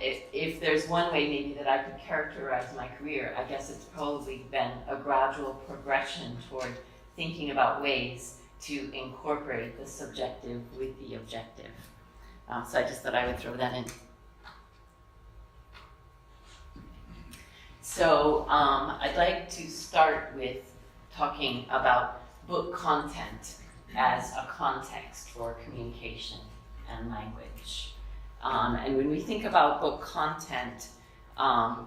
if there's one way maybe that I could characterize my career, I guess it's probably been a gradual progression toward thinking about ways to incorporate the subjective with the objective. So I just thought I would throw that in. So I'd like to start with talking about book content as a context for communication and language. And when we think about book content,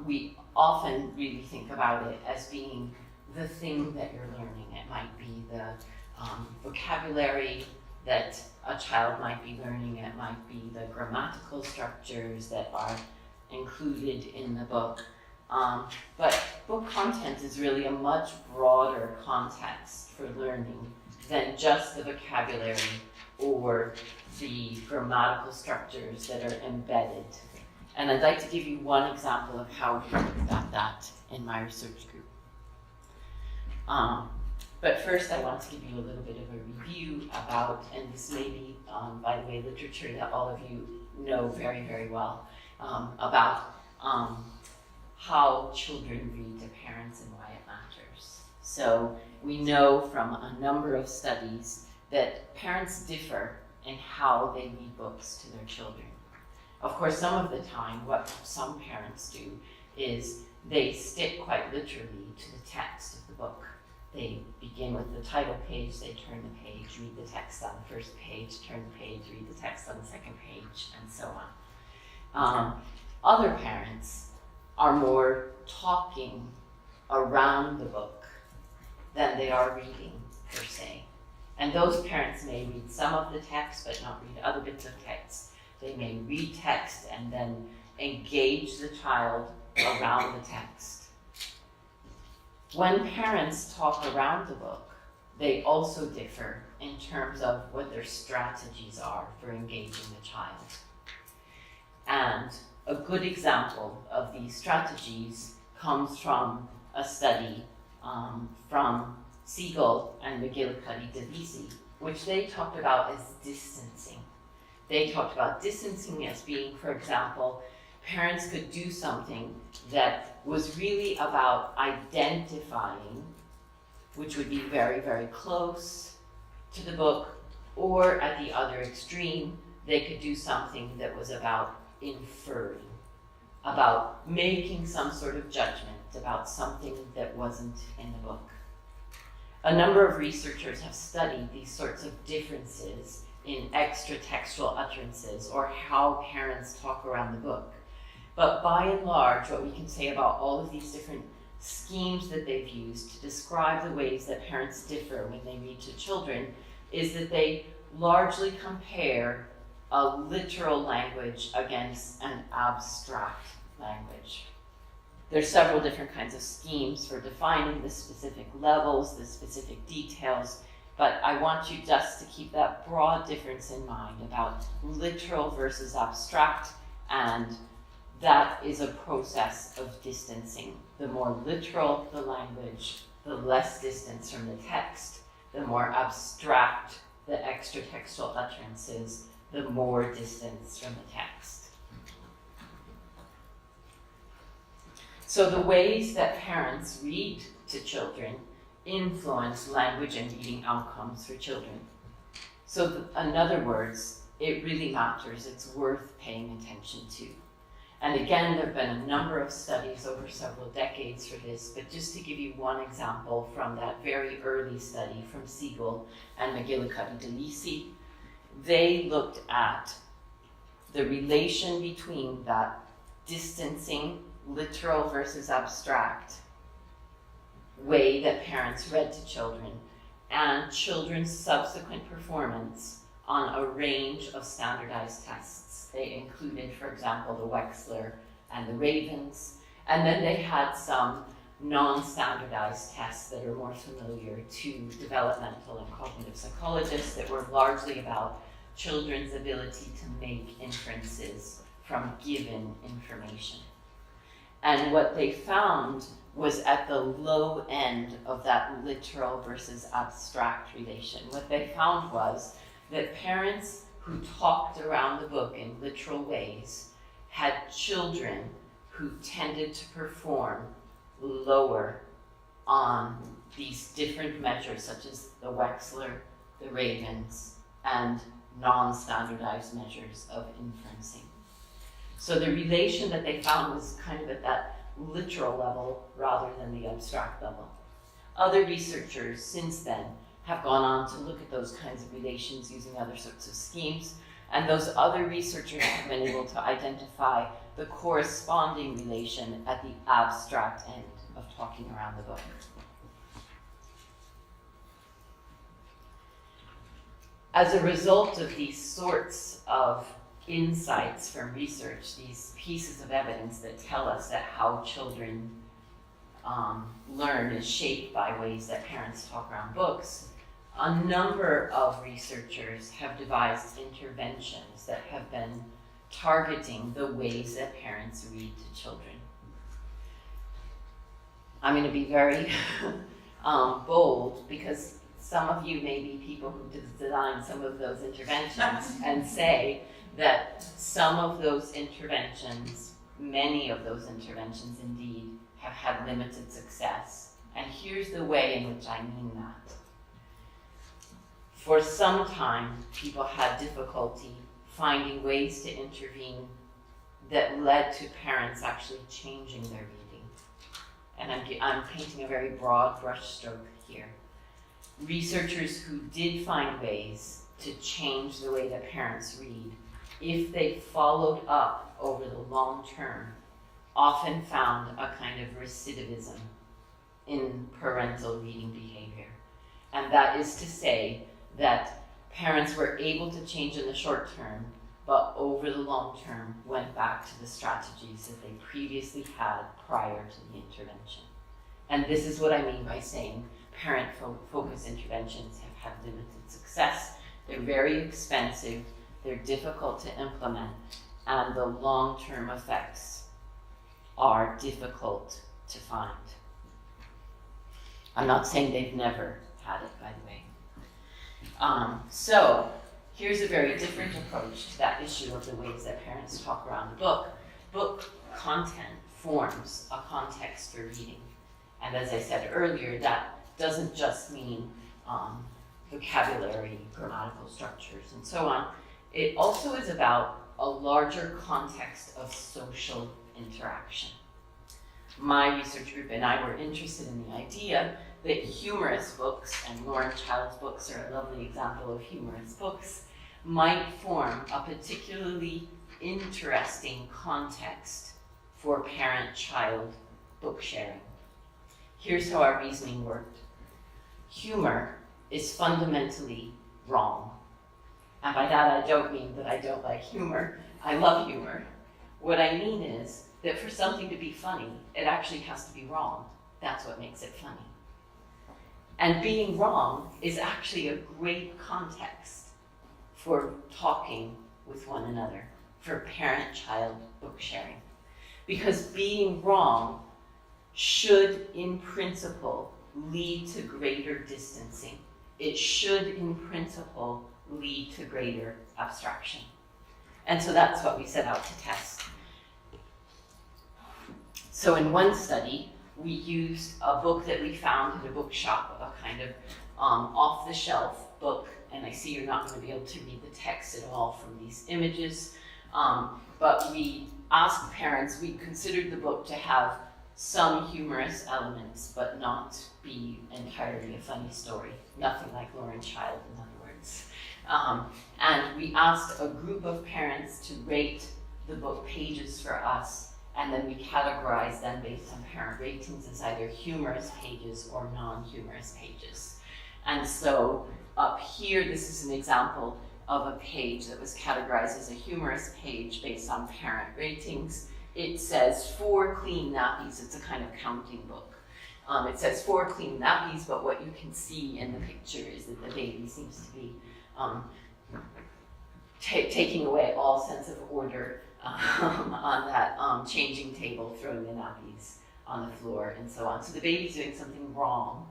we often really think about it as being the thing that you're learning. It might be the vocabulary that a child might be learning. It might be the grammatical structures that are included in the book. But book content is really a much broader context for learning than just the vocabulary or the grammatical structures that are embedded. And I'd like to give you one example of how we looked at that in my research group. But first I want to give you a little bit of a review about, and this may be, by the way, literature that all of you know very, very well, about how children read to parents and why it matters. So we know from a number of studies that parents differ in how they read books to their children. Of course, some of the time, what some parents do is they stick quite literally to the text of the book. They begin with the title page, they turn the page, read the text on the first page, turn the page, read the text on the second page, and so on. Other parents are more talking around the book than they are reading, per se. And those parents may read some of the text, but not read other bits of text. They may read text and then engage the child around the text. When parents talk around the book, they also differ in terms of what their strategies are for engaging the child. And a good example of these strategies comes from a study from Siegel and Gattis, which they talked about as distancing. They talked about distancing as being, for example, parents could do something that was really about identifying, which would be very, very close to the book, or at the other extreme, they could do something that was about inferring, about making some sort of judgment about something that wasn't in the book. A number of researchers have studied these sorts of differences in extra-textual utterances or how parents talk around the book. But by and large, what we can say about all of these different schemes that they've used to describe the ways that parents differ when they read to children is that they largely compare a literal language against an abstract language. There's several different kinds of schemes for defining the specific levels, the specific details, but I want you just to keep that broad difference in mind about literal versus abstract, and that is a process of distancing. The more literal the language, the less distance from the text. The more abstract the extra-textual utterances, the more distance from the text. So the ways that parents read to children influence language and reading outcomes for children. So in other words, it really matters. It's worth paying attention to. And again, there have been a number of studies over several decades for this, but just to give you one example from that very early study from Siegel and Gattis, they looked at the relation between that distancing, literal versus abstract way that parents read to children and children's subsequent performance on a range of standardized tests. They included, for example, the Wechsler and the Ravens, and then they had some non-standardized tests that are more familiar to developmental and cognitive psychologists that were largely about children's ability to make inferences from given information. And what they found was at the low end of that literal versus abstract relation. What they found was that parents who talked around the book in literal ways had children who tended to perform lower on these different measures, such as the Wechsler, the Ravens, and non-standardized measures of inferencing. So the relation that they found was kind of at that literal level rather than the abstract level. Other researchers since then have gone on to look at those kinds of relations using other sorts of schemes, and those other researchers have been able to identify the corresponding relation at the abstract end of talking around the book. As a result of these sorts of insights from research, these pieces of evidence that tell us that how children learn is shaped by ways that parents talk around books, a number of researchers have devised interventions that have been targeting the ways that parents read to children. I'm going to be very bold, because some of you may be people who designed some of those interventions and say that some of those interventions, many of those interventions indeed, have had limited success. And here's the way in which I mean that. For some time, people had difficulty finding ways to intervene that led to parents actually changing their reading. And I'm painting a very broad brushstroke here. Researchers who did find ways to change the way that parents read, if they followed up over the long term, often found a kind of recidivism in parental reading behavior. And that is to say that parents were able to change in the short term, but over the long term went back to the strategies that they previously had prior to the intervention. And this is what I mean by saying parent-focused interventions have had limited success. They're very expensive, they're difficult to implement, and the long-term effects are difficult to find. I'm not saying they've never had it, by the way. So here's a very different approach to that issue of the ways that parents talk around the book. Book content forms a context for reading. And as I said earlier, that doesn't just mean vocabulary, grammatical structures, and so on. It also is about a larger context of social interaction. My research group and I were interested in the idea that humorous books, and Lauren Child's books are a lovely example of humorous books, might form a particularly interesting context for parent-child book sharing. Here's how our reasoning worked. Humor is fundamentally wrong. And by that I don't mean that I don't like humor. I love humor. What I mean is that for something to be funny, it actually has to be wrong. That's what makes it funny. And being wrong is actually a great context for talking with one another, for parent-child book sharing. Because being wrong should, in principle, lead to greater distancing. It should, in principle, lead to greater abstraction. And so that's what we set out to test. So in one study, we used a book that we found at a bookshop, a kind of off-the-shelf book, and I see you're not going to be able to read the text at all from these images, but we asked parents, we considered the book to have some humorous elements, but not be entirely a funny story. Nothing like Lauren Child, in other words. And we asked a group of parents to rate the book pages for us, and then we categorized them based on parent ratings as either humorous pages or non-humorous pages. And so up here, this is an example of a page that was categorized as a humorous page based on parent ratings. It says 4 clean nappies. It's a kind of counting book. It says 4 clean nappies, but what you can see in the picture is that the baby seems to be taking away all sense of order on that changing table, throwing the nappies on the floor, and so on. So the baby's doing something wrong.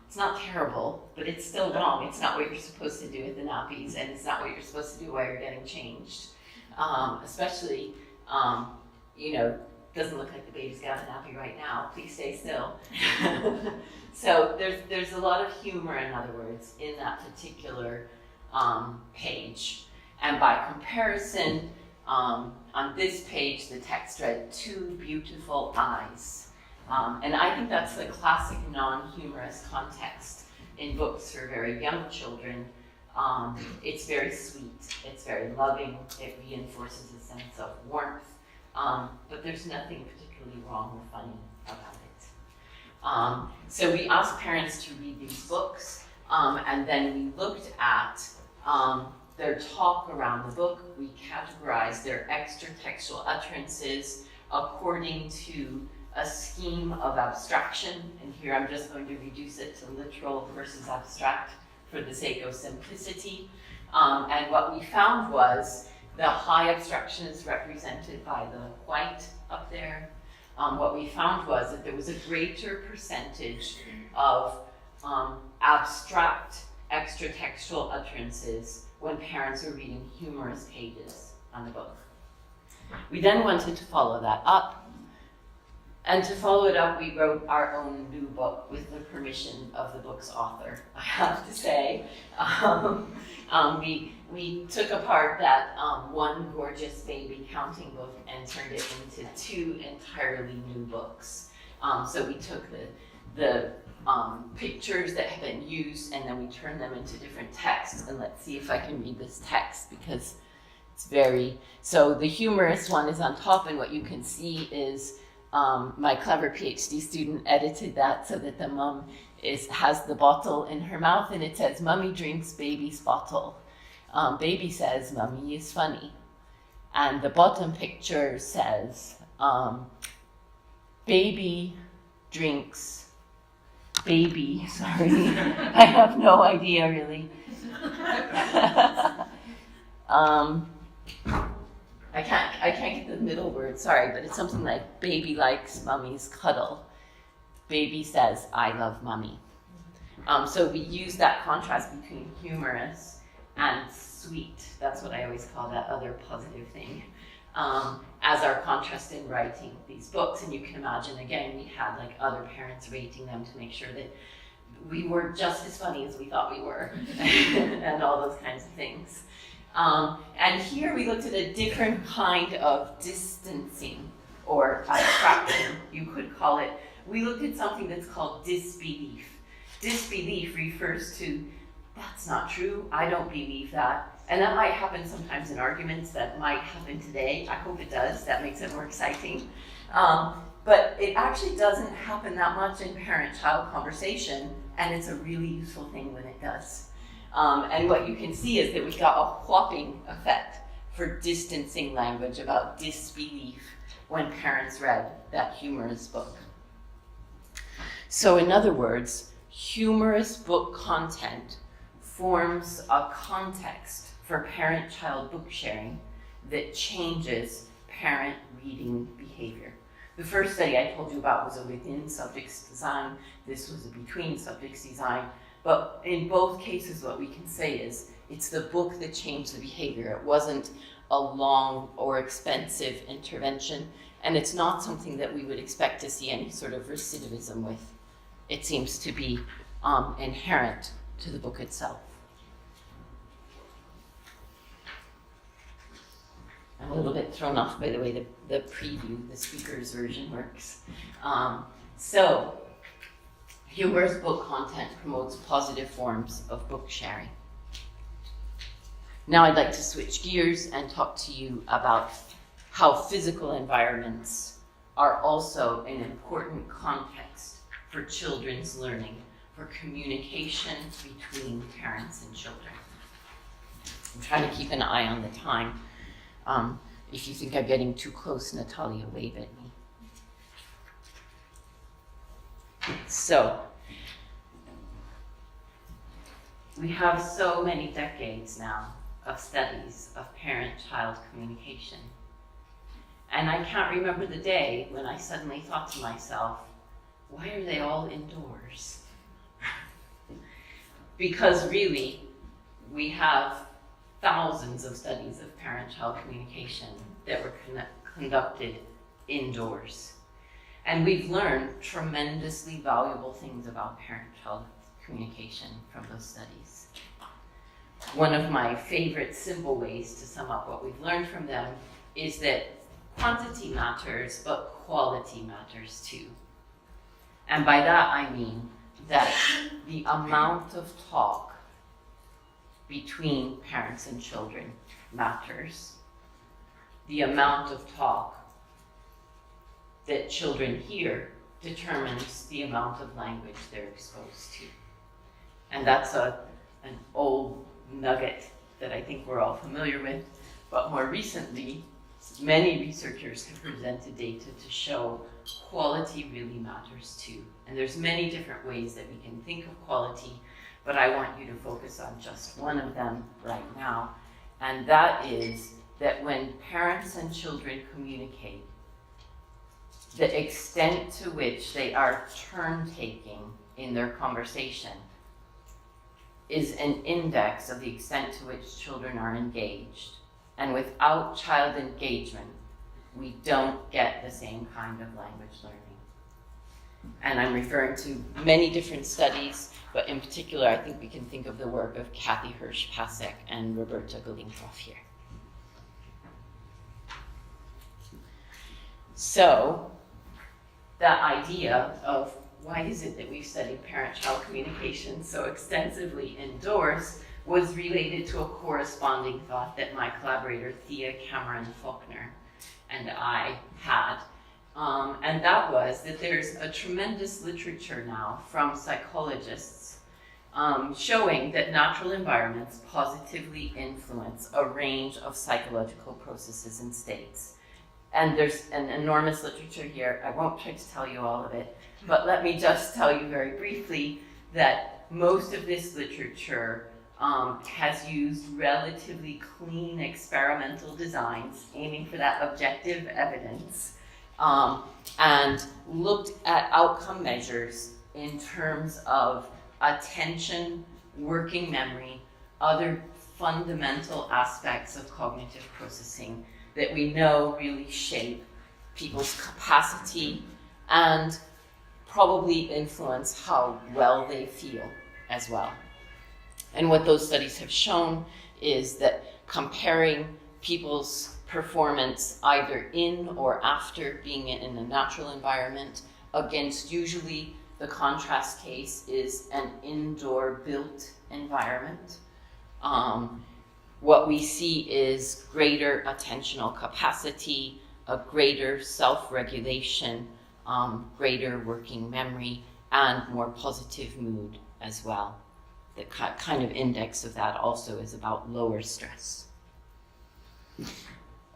It's not terrible, but it's still wrong. It's not what you're supposed to do with the nappies, and it's not what you're supposed to do while you're getting changed. Especially doesn't look like the baby's got a nappy right now, please stay still. So there's a lot of humor, in other words, in that particular page. And by comparison, on this page, the text read, "Two beautiful eyes." And I think that's the classic non-humorous context in books for very young children. It's very sweet, it's very loving, it reinforces a sense of warmth, but there's nothing particularly wrong or funny about it. So we asked parents to read these books, and then we looked at their talk around the book. We categorized their extra-textual utterances according to a scheme of abstraction, and here I'm just going to reduce it to literal versus abstract for the sake of simplicity. And what we found was the high abstraction is represented by the white up there. What we found was that there was a greater percentage of abstract extra-textual utterances when parents were reading humorous pages on the book. We then wanted to follow that up. And to follow it up, we wrote our own new book with the permission of the book's author, I have to say. We took apart that one gorgeous baby counting book and turned it into two entirely new books. So we took the pictures that have been used and then we turned them into different texts. And let's see if I can read this text because it's so the humorous one is on top, and what you can see is my clever PhD student edited that so that the mom has the bottle in her mouth and it says, "Mummy drinks baby's bottle. Baby says, Mummy is funny." And the bottom picture says, baby drinks baby, sorry, I have no idea really. I can't get the middle word, sorry, but it's something like baby likes mummy's cuddle. Baby says, "I love mummy." So we use that contrast between humorous and sweet, that's what I always call that other positive thing, as our contrast in writing these books. And you can imagine, again, we had like other parents rating them to make sure that we were just as funny as we thought we were, and all those kinds of things. And here we looked at a different kind of distancing or abstraction, you could call it. We looked at something that's called disbelief. Disbelief refers to, that's not true, I don't believe that. And that might happen sometimes in arguments, that might happen today. I hope it does, that makes it more exciting. But it actually doesn't happen that much in parent-child conversation, and it's a really useful thing when it does. And what you can see is that we got a whopping effect for distancing language about disbelief when parents read that humorous book. So in other words, humorous book content forms a context for parent-child book sharing that changes parent reading behavior. The first study I told you about was a within subjects design. This was a between subjects design. But in both cases, what we can say is it's the book that changed the behavior. It wasn't a long or expensive intervention, and it's not something that we would expect to see any sort of recidivism with. It seems to be inherent to the book itself. I'm a little bit thrown off by the way the preview, the speaker's version works. So, humorous book content promotes positive forms of book sharing. Now I'd like to switch gears and talk to you about how physical environments are also an important context for children's learning, for communication between parents and children. I'm trying to keep an eye on the time. If you think I'm getting too close, Natalia, wave at me. So, we have so many decades now of studies of parent-child communication. And I can't remember the day when I suddenly thought to myself, why are they all indoors? Because really, we have thousands of studies of parent-child communication that were conducted indoors. And we've learned tremendously valuable things about parent-child communication from those studies. One of my favorite simple ways to sum up what we've learned from them is that quantity matters, but quality matters too. And by that I mean that the amount of talk between parents and children matters. The amount of talk that children hear determines the amount of language they're exposed to. And that's an old nugget that I think we're all familiar with, but more recently, many researchers have presented data to show quality really matters too. And there's many different ways that we can think of quality, but I want you to focus on just one of them right now, and that is that when parents and children communicate, the extent to which they are turn-taking in their conversation is an index of the extent to which children are engaged. And without child engagement, we don't get the same kind of language learning. And I'm referring to many different studies, but in particular, I think we can think of the work of Kathy Hirsch-Pasek and Roberta Golinkov here. So, that idea of why is it that we've studied parent-child communication so extensively indoors was related to a corresponding thought that my collaborator Thea Cameron Faulkner and I had. And that was that there's a tremendous literature now from psychologists showing that natural environments positively influence a range of psychological processes and states. And there's an enormous literature here. I won't try to tell you all of it, but let me just tell you very briefly that most of this literature has used relatively clean experimental designs, aiming for that objective evidence, and looked at outcome measures in terms of attention, working memory, other fundamental aspects of cognitive processing that we know really shape people's capacity and probably influence how well they feel as well. And what those studies have shown is that comparing people's performance either in or after being in a natural environment against usually the contrast case is an indoor built environment. What we see is greater attentional capacity, a greater self-regulation, greater working memory, and more positive mood as well. The kind of index of that also is about lower stress.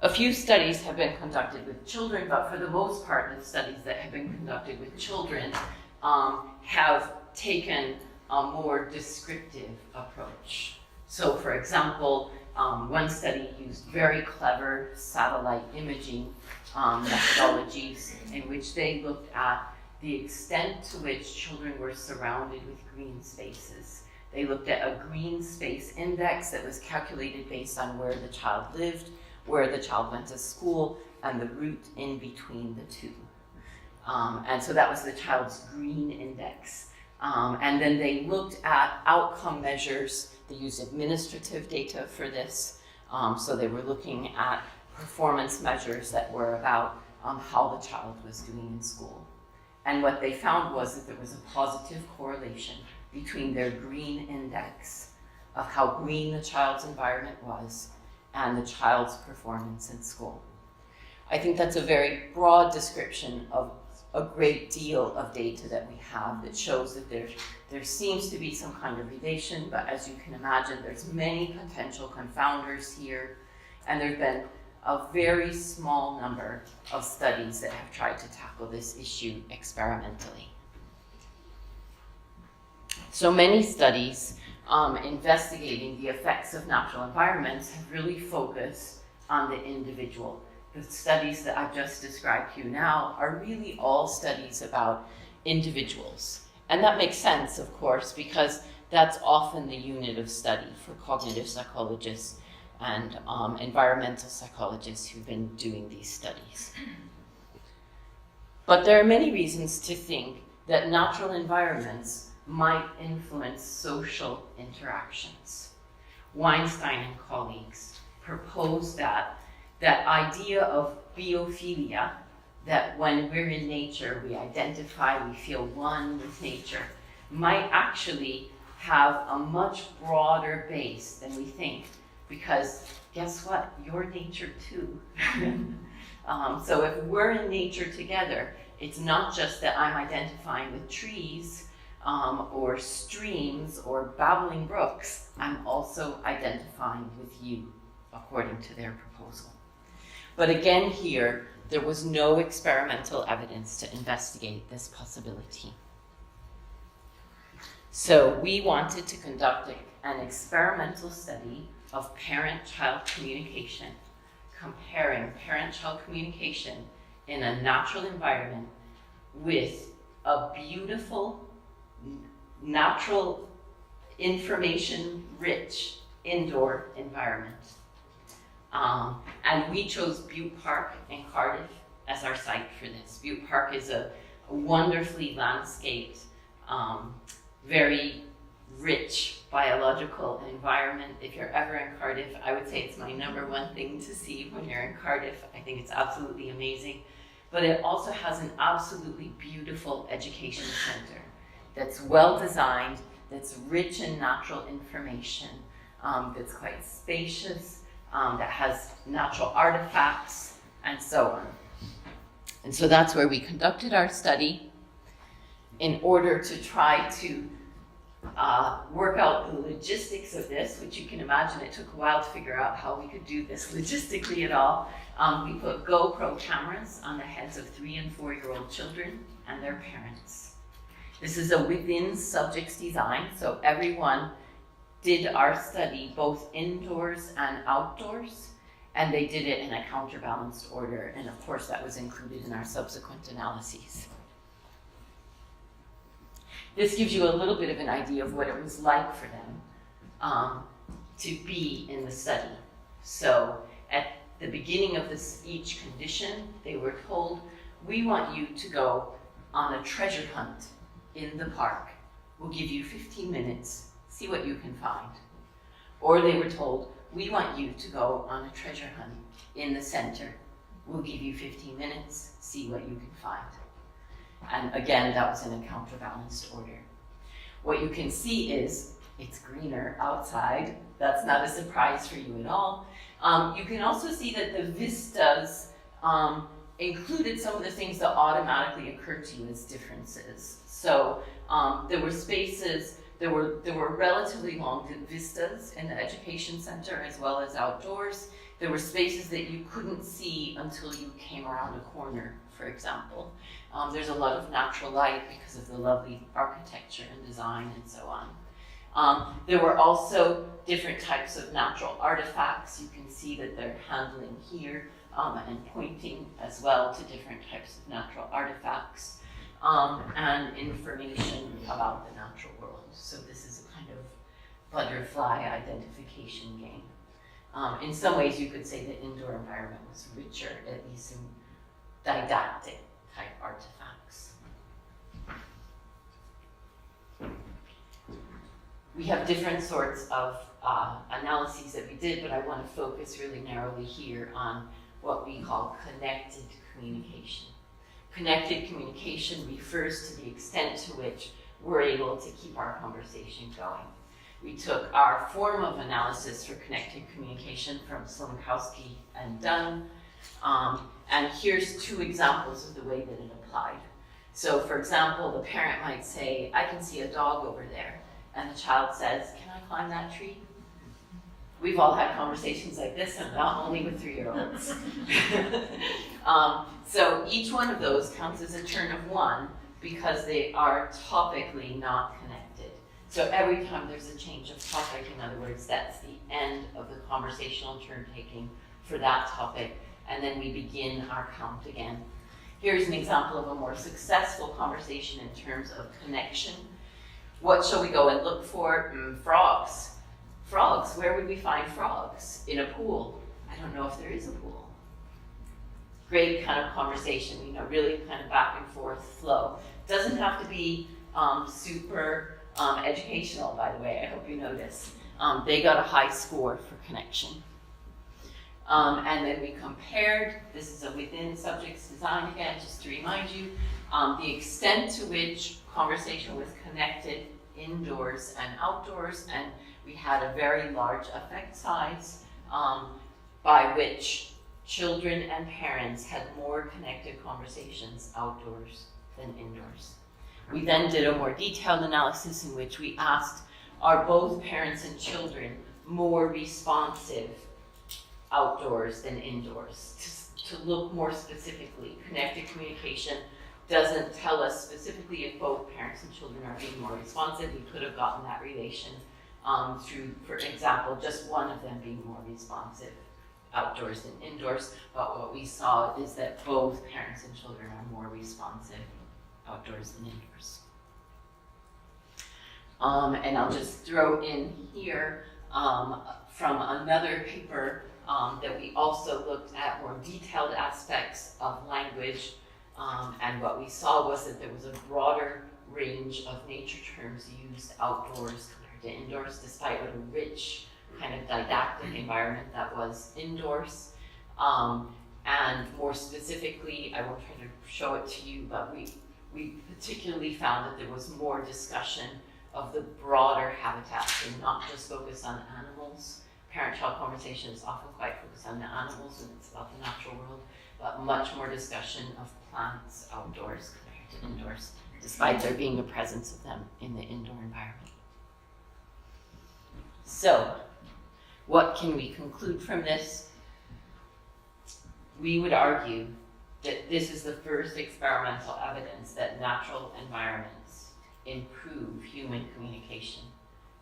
A few studies have been conducted with children, but for the most part, the studies that have been conducted with children have taken a more descriptive approach. So for example, one study used very clever satellite imaging methodologies in which they looked at the extent to which children were surrounded with green spaces. They looked at a green space index that was calculated based on where the child lived, where the child went to school, and the route in between the two. And so that was the child's green index. And then they looked at outcome measures. They used administrative data for this. So they were looking at performance measures that were about how the child was doing in school. And what they found was that there was a positive correlation between their green index of how green the child's environment was and the child's performance in school. I think that's a very broad description of a great deal of data that we have that shows that there seems to be some kind of relation, but as you can imagine, there's many potential confounders here, and there's been a very small number of studies that have tried to tackle this issue experimentally. So many studies investigating the effects of natural environments have really focused on the individual. The studies that I've just described to you now are really all studies about individuals. And that makes sense, of course, because that's often the unit of study for cognitive psychologists. and environmental psychologists who've been doing these studies. But there are many reasons to think that natural environments might influence social interactions. Weinstein and colleagues proposed that idea of biophilia, that when we're in nature, we identify, we feel one with nature, might actually have a much broader base than we think. Because guess what? You're nature too. So if we're in nature together, it's not just that I'm identifying with trees or streams or babbling brooks. I'm also identifying with you, according to their proposal. But again here, there was no experimental evidence to investigate this possibility. So we wanted to conduct an experimental study of parent-child communication, comparing parent-child communication in a natural environment with a beautiful, natural, information-rich indoor environment. And we chose Butte Park in Cardiff as our site for this. Butte Park is a wonderfully landscaped, very rich biological environment. If you're ever in Cardiff, I would say it's my #1 thing to see when you're in Cardiff. I think it's absolutely amazing. But it also has an absolutely beautiful education center that's well designed, that's rich in natural information, that's quite spacious, that has natural artifacts, and so on. And so that's where we conducted our study in order to try to work out the logistics of this, which you can imagine it took a while to figure out how we could do this logistically at all. We put GoPro cameras on the heads of 3- and 4-year-old children and their parents. This is a within subjects design, so everyone did our study both indoors and outdoors, and they did it in a counterbalanced order, and of course that was included in our subsequent analyses. This gives you a little bit of an idea of what it was like for them to be in the study. So at the beginning of each condition, they were told, we want you to go on a treasure hunt in the park. We'll give you 15 minutes, see what you can find. Or they were told, we want you to go on a treasure hunt in the center. We'll give you 15 minutes, see what you can find. And again, that was in a counterbalanced order. What you can see is it's greener outside. That's not a surprise for you at all. You can also see that the vistas included some of the things that automatically occur to you as differences. So there were spaces, there were relatively long vistas in the education center as well as outdoors. There were spaces that you couldn't see until you came around a corner, for example. There's a lot of natural light because of the lovely architecture and design and so on. There were also different types of natural artifacts. You can see that they're handling here and pointing as well to different types of natural artifacts and information about the natural world. So this is a kind of butterfly identification game. In some ways, you could say the indoor environment was richer, at least in didactic type artifacts. We have different sorts of analyses that we did, but I want to focus really narrowly here on what we call connected communication. Connected communication refers to the extent to which we're able to keep our conversation going. We took our form of analysis for connected communication from Slomkowski and Dunn, and here's 2 examples of the way that it applied. So for example, the parent might say, I can see a dog over there, and the child says, can I climb that tree? We've all had conversations like this, and not only with 3-year-olds. So each one of those counts as a turn of 1 because they are topically not connected. So every time there's a change of topic, in other words, that's the end of the conversational turn taking for that topic, and then we begin our count again. Here's an example of a more successful conversation in terms of connection. What shall we go and look for? Frogs. Frogs, where would we find frogs? In a pool. I don't know if there is a pool. Great kind of conversation, really kind of back and forth flow. Doesn't have to be super educational, by the way, I hope you notice. They got a high score for connection. And then we compared, this is a within subjects design again, just to remind you, the extent to which conversation was connected indoors and outdoors, and we had a very large effect size by which children and parents had more connected conversations outdoors than indoors. We then did a more detailed analysis in which we asked, are both parents and children more responsive outdoors than indoors? To look more specifically, connected communication doesn't tell us specifically if both parents and children are being more responsive. We could have gotten that relation through, for example, just one of them being more responsive outdoors than indoors, but what we saw is that both parents and children are more responsive outdoors than indoors. And I'll just throw in here from another paper that we also looked at more detailed aspects of language, and what we saw was that there was a broader range of nature terms used outdoors compared to indoors, despite what a rich kind of didactic environment that was indoors. And more specifically, I won't try to show it to you, but we particularly found that there was more discussion of the broader habitats and not just focused on animals. Parent-child conversation is often quite focused on the animals and it's about the natural world, but much more discussion of plants outdoors compared to indoors, despite there being a presence of them in the indoor environment. So, what can we conclude from this? We would argue that this is the first experimental evidence that natural environments improve human communication,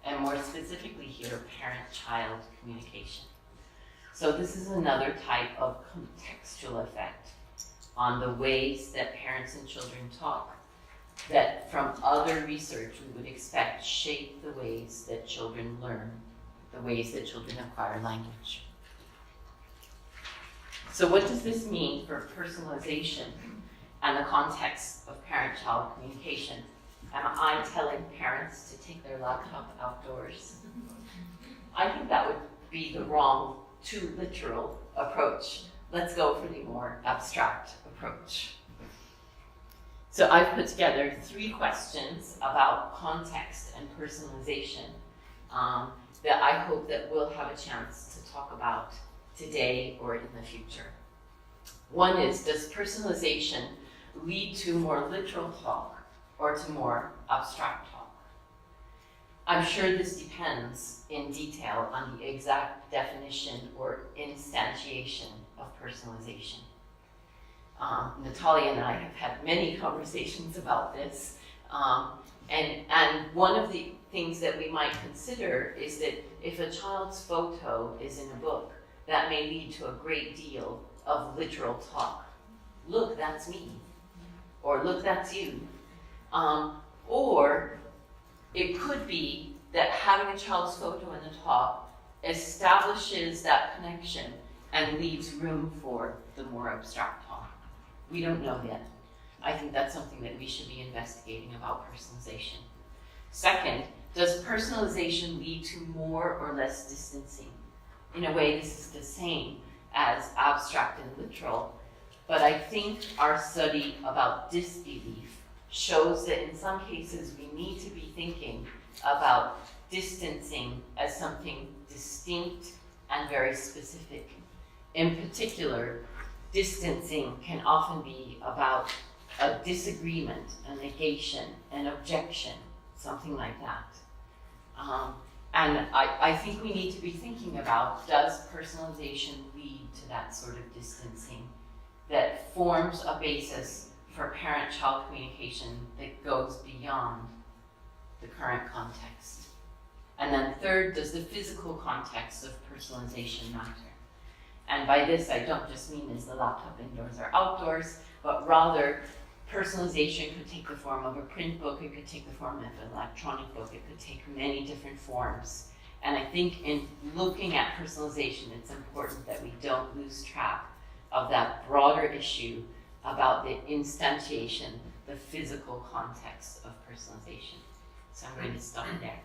and more specifically here, parent-child communication. So this is another type of contextual effect on the ways that parents and children talk that from other research we would expect shape the ways that children learn, the ways that children acquire language. So what does this mean for personalization and the context of parent-child communication? Am I telling parents to take their laptop outdoors? I think that would be the wrong, too literal approach. Let's go for the more abstract approach. So I've put together 3 questions about context and personalization that I hope that we'll have a chance to talk about today or in the future. One is, does personalization lead to more literal talk or to more abstract talk? I'm sure this depends in detail on the exact definition or instantiation of personalization. Natalia and I have had many conversations about this, and one of the things that we might consider is that if a child's photo is in a book, that may lead to a great deal of literal talk. Look, that's me. Or look, that's you. Or it could be that having a child's photo in the top establishes that connection and leaves room for the more abstract talk. We don't know yet. I think that's something that we should be investigating about personalization. Second, does personalization lead to more or less distancing? In a way, this is the same as abstract and literal, but I think our study about disbelief shows that in some cases we need to be thinking about distancing as something distinct and very specific. In particular, distancing can often be about a disagreement, a negation, an objection, something like that. And I think we need to be thinking about, does personalization lead to that sort of distancing that forms a basis for parent-child communication that goes beyond the current context? And then third, does the physical context of personalization matter? And by this, I don't just mean is the laptop indoors or outdoors, but rather personalization could take the form of a print book, it could take the form of an electronic book, it could take many different forms. And I think in looking at personalization, it's important that we don't lose track of that broader issue about the instantiation, the physical context of personalization. So I'm going to stop there.